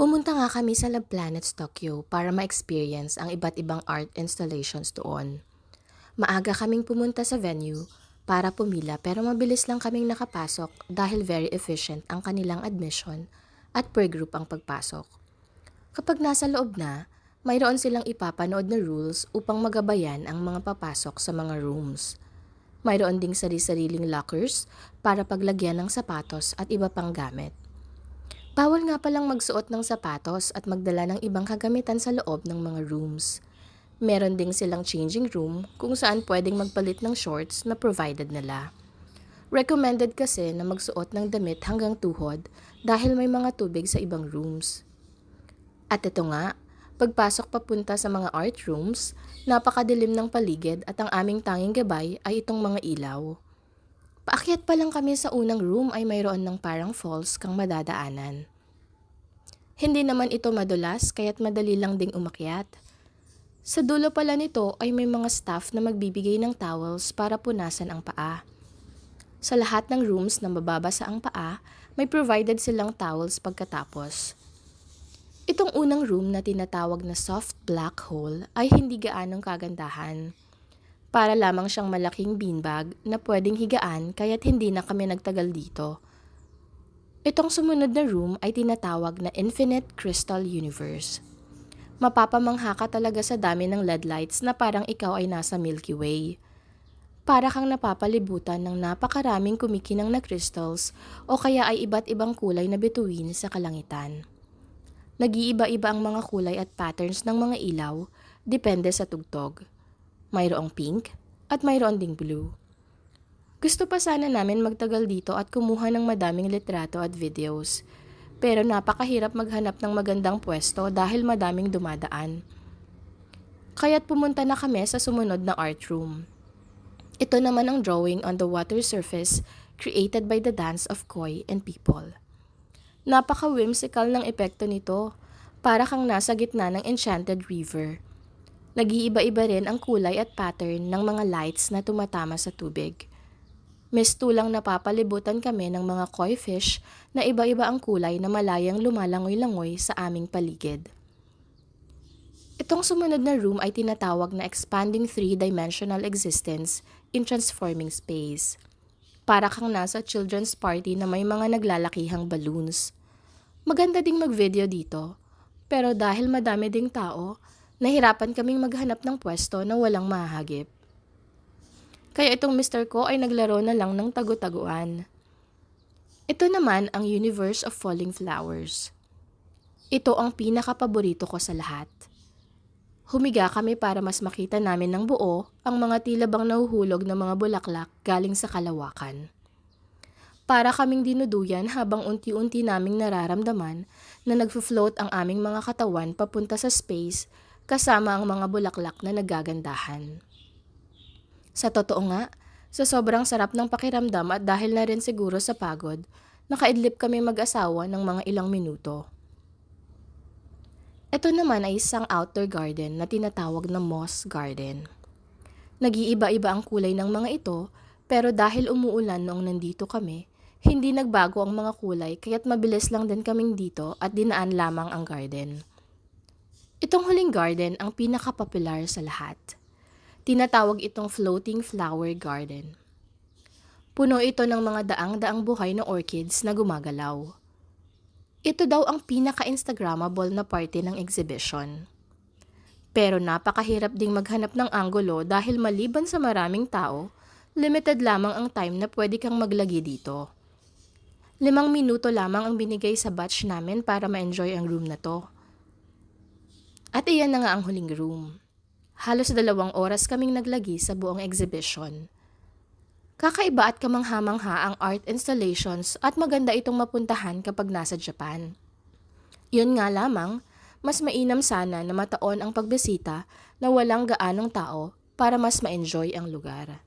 Pumunta nga kami sa Love Planets Tokyo para ma-experience ang iba't ibang art installations doon. Maaga kaming pumunta sa venue para pumila pero mabilis lang kaming nakapasok dahil very efficient ang kanilang admission at per group ang pagpasok. Kapag nasa loob na, mayroon silang ipapanood na rules upang magabayan ang mga papasok sa mga rooms. Mayroon ding sari-sariling lockers para paglagyan ng sapatos at iba pang gamit. Bawal nga palang magsuot ng sapatos at magdala ng ibang kagamitan sa loob ng mga rooms. Meron ding silang changing room kung saan pwedeng magpalit ng shorts na provided nila. Recommended kasi na magsuot ng damit hanggang tuhod dahil may mga tubig sa ibang rooms. At ito nga, pagpasok papunta sa mga art rooms, napakadilim ng paligid at ang aming tanging gabay ay itong mga ilaw. Paakyat pa lang kami sa unang room ay mayroon ng parang falls kang madadaanan. Hindi naman ito madulas kaya't madali lang ding umakyat. Sa dulo pala nito ay may mga staff na magbibigay ng towels para punasan ang paa. Sa lahat ng rooms na mababasa ang paa, may provided silang towels pagkatapos. Itong unang room na tinatawag na soft black hole ay hindi gaanong kagandahan. Para lamang siyang malaking beanbag na pwedeng higaan kaya't hindi na kami nagtagal dito. Itong sumunod na room ay tinatawag na Infinite Crystal Universe. Mapapamangha ka talaga sa dami ng LED lights na parang ikaw ay nasa Milky Way. Para kang napapalibutan ng napakaraming kumikinang na crystals o kaya ay iba't ibang kulay na bituin sa kalangitan. Nag-iiba-iba ang mga kulay at patterns ng mga ilaw, depende sa tugtog. Mayroong pink at mayroon ding blue. Gusto pa sana namin magtagal dito at kumuha ng madaming litrato at videos. Pero napakahirap maghanap ng magandang pwesto dahil madaming dumadaan. Kaya't pumunta na kami sa sumunod na art room. Ito naman ang drawing on the water surface created by the dance of koi and people. Napaka-whimsical ng epekto nito, para kang nasa gitna ng enchanted river. Nag-iiba-iba rin ang kulay at pattern ng mga lights na tumatama sa tubig. Mistulang napapalibutan kami ng mga koi fish na iba-iba ang kulay na malayang lumalangoy-langoy sa aming paligid. Itong sumunod na room ay tinatawag na expanding three-dimensional existence in transforming space. Para kang nasa children's party na may mga naglalakihang balloons. Maganda ding mag-video dito, pero dahil madami ding tao, nahirapan kaming maghanap ng pwesto na walang mahagip. Kaya itong mister ko ay naglaro na lang ng tagu-taguan. Ito naman ang Universe of Falling Flowers. Ito ang pinaka-paborito ko sa lahat. Humiga kami para mas makita namin ng buo ang mga tila bang nahuhulog na mga bulaklak galing sa kalawakan. Para kaming dinuduyan habang unti-unti naming nararamdaman na nagfo-float ang aming mga katawan papunta sa space kasama ang mga bulaklak na nagagandahan. Sa totoo nga, sa sobrang sarap ng pakiramdam at dahil na rin siguro sa pagod, nakaidlip kami mag-asawa ng mga ilang minuto. Ito naman ay isang outdoor garden na tinatawag na moss garden. Nag-iiba-iba ang kulay ng mga ito, pero dahil umuulan noong nandito kami, hindi nagbago ang mga kulay kaya't mabilis lang din kaming dito at dinaan lamang ang garden. Itong huling garden ang pinaka-popular sa lahat. Tinatawag itong floating flower garden. Puno ito ng mga daang-daang buhay na orchids na gumagalaw. Ito daw ang pinaka-instagrammable na party ng exhibition. Pero napakahirap ding maghanap ng anggulo dahil maliban sa maraming tao, limited lamang ang time na pwede kang maglagi dito. 5 minuto lamang ang binigay sa batch namin para ma-enjoy ang room na to. At iyan na nga ang huling room. Halos 2 oras kaming naglagi sa buong exhibition. Kakaiba at kamangha-mangha ang art installations at maganda itong mapuntahan kapag nasa Japan. Yun nga lamang, mas mainam sana na mataon ang pagbisita na walang gaanong tao para mas ma-enjoy ang lugar.